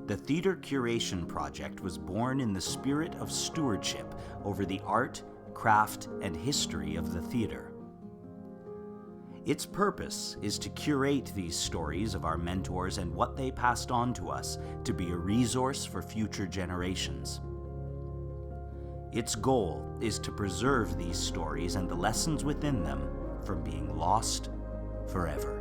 The Theatre Curation Project was born in the spirit of stewardship over the art, craft, and history of the theatre. Its purpose is to curate these stories of our mentors and what they passed on to us to be a resource for future generations. Its goal is to preserve these stories and the lessons within them from being lost forever.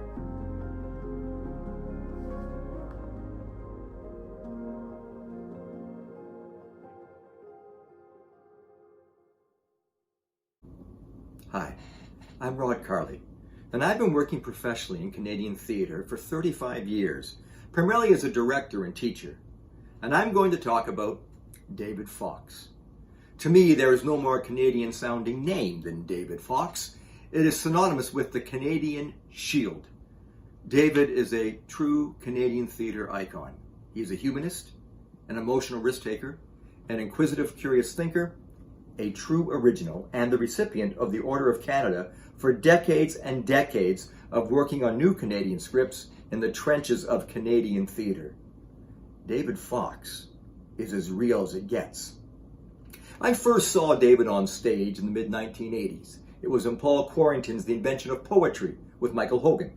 Hi, I'm Carley, and I've been working professionally in Canadian theatre for 35 years, primarily as a director and teacher. And I'm going to talk about David Fox. To me, there is no more Canadian-sounding name than David Fox. It is synonymous with the Canadian Shield. David is a true Canadian theatre icon. He's a humanist, an emotional risk-taker, an inquisitive, curious thinker, a true original, and the recipient of the Order of Canada for decades and decades of working on new Canadian scripts in the trenches of Canadian theatre. David Fox is as real as it gets. I first saw David on stage in the mid-1980s. It was in Paul Quarrington's The Invention of Poetry with Michael Hogan.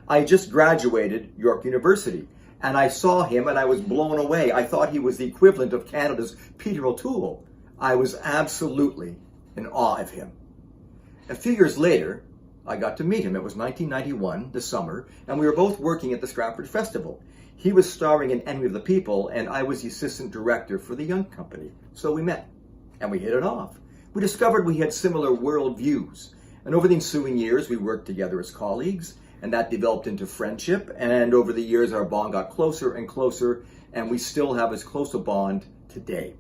I just graduated York University, and I saw him and I was blown away. I thought he was the equivalent of Canada's Peter O'Toole. I was absolutely in awe of him. A few years later, I got to meet him. It was 1991, the summer, and we were both working at the Stratford Festival. He was starring in Enemy of the People, and I was the assistant director for the Young Company. So we met, and we hit it off. We discovered we had similar world views, and over the ensuing years, we worked together as colleagues, and that developed into friendship, and over the years, our bond got closer and closer, and we still have as close a bond today.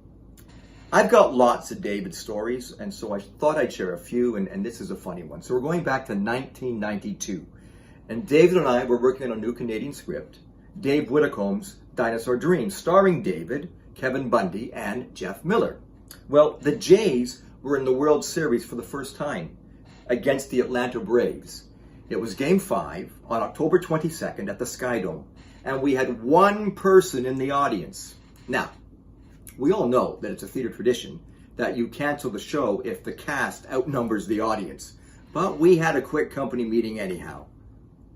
I've got lots of David stories, and so I thought I'd share a few, and this is a funny one. So we're going back to 1992, and David and I were working on a new Canadian script, Dave Whitcombe's Dinosaur Dreams, starring David, Kevin Bundy, and Jeff Miller. Well, the Jays were in the World Series for the first time against the Atlanta Braves. It was Game 5 on October 22nd at the Sky Dome, and we had one person in the audience. Now, we all know that it's a theater tradition that you cancel the show if the cast outnumbers the audience. But we had a quick company meeting anyhow.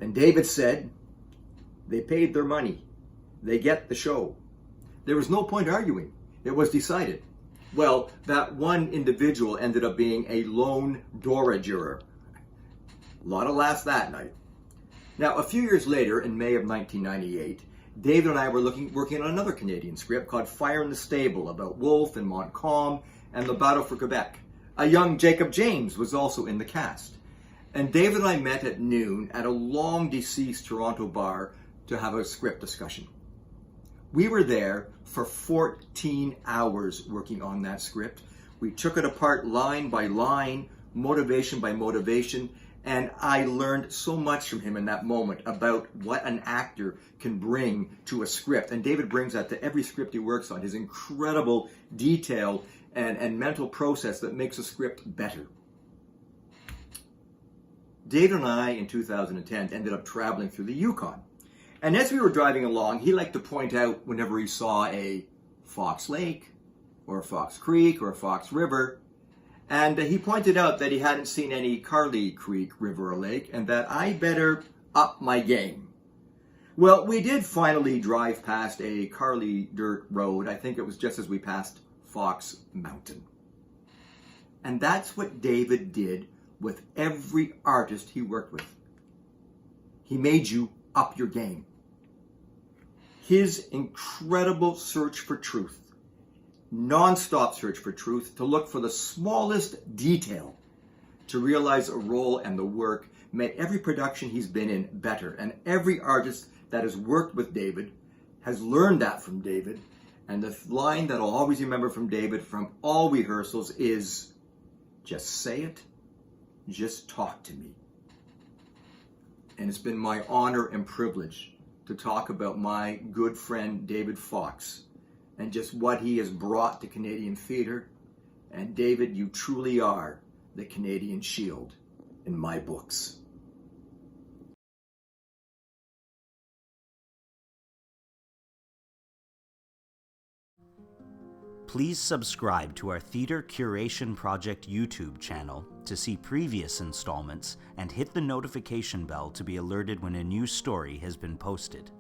And David said, they paid their money. They get the show. There was no point arguing. It was decided. Well, that one individual ended up being a lone Dora juror. A lot of laughs that night. Now, a few years later, in May of 1998, David and I were working on another Canadian script called Fire in the Stable about Wolfe and Montcalm and the battle for Quebec. A young Jacob James was also in the cast. And David and I met at noon at a long-deceased Toronto bar to have a script discussion. We were there for 14 hours working on that script. We took it apart line by line, motivation by motivation, and I learned so much from him in that moment about what an actor can bring to a script. And David brings that to every script he works on, his incredible detail and mental process that makes a script better. David and I, in 2010, ended up traveling through the Yukon. And as we were driving along, he liked to point out whenever he saw a Fox Lake, or a Fox Creek, or a Fox River. And he pointed out that he hadn't seen any Carley Creek, river, or lake, and that I better up my game. Well, we did finally drive past a Carley dirt road. I think it was just as we passed Fox Mountain. And that's what David did with every artist he worked with. He made you up your game. His incredible search for truth, non-stop search for truth, to look for the smallest detail, to realize a role and the work, made every production he's been in better. And every artist that has worked with David has learned that from David. And the line that I'll always remember from David from all rehearsals is, just say it, just talk to me. And it's been my honor and privilege to talk about my good friend David Fox and just what he has brought to Canadian theatre. And David, you truly are the Canadian Shield in my books. Please subscribe to our Theatre Curation Project YouTube channel to see previous installments and hit the notification bell to be alerted when a new story has been posted.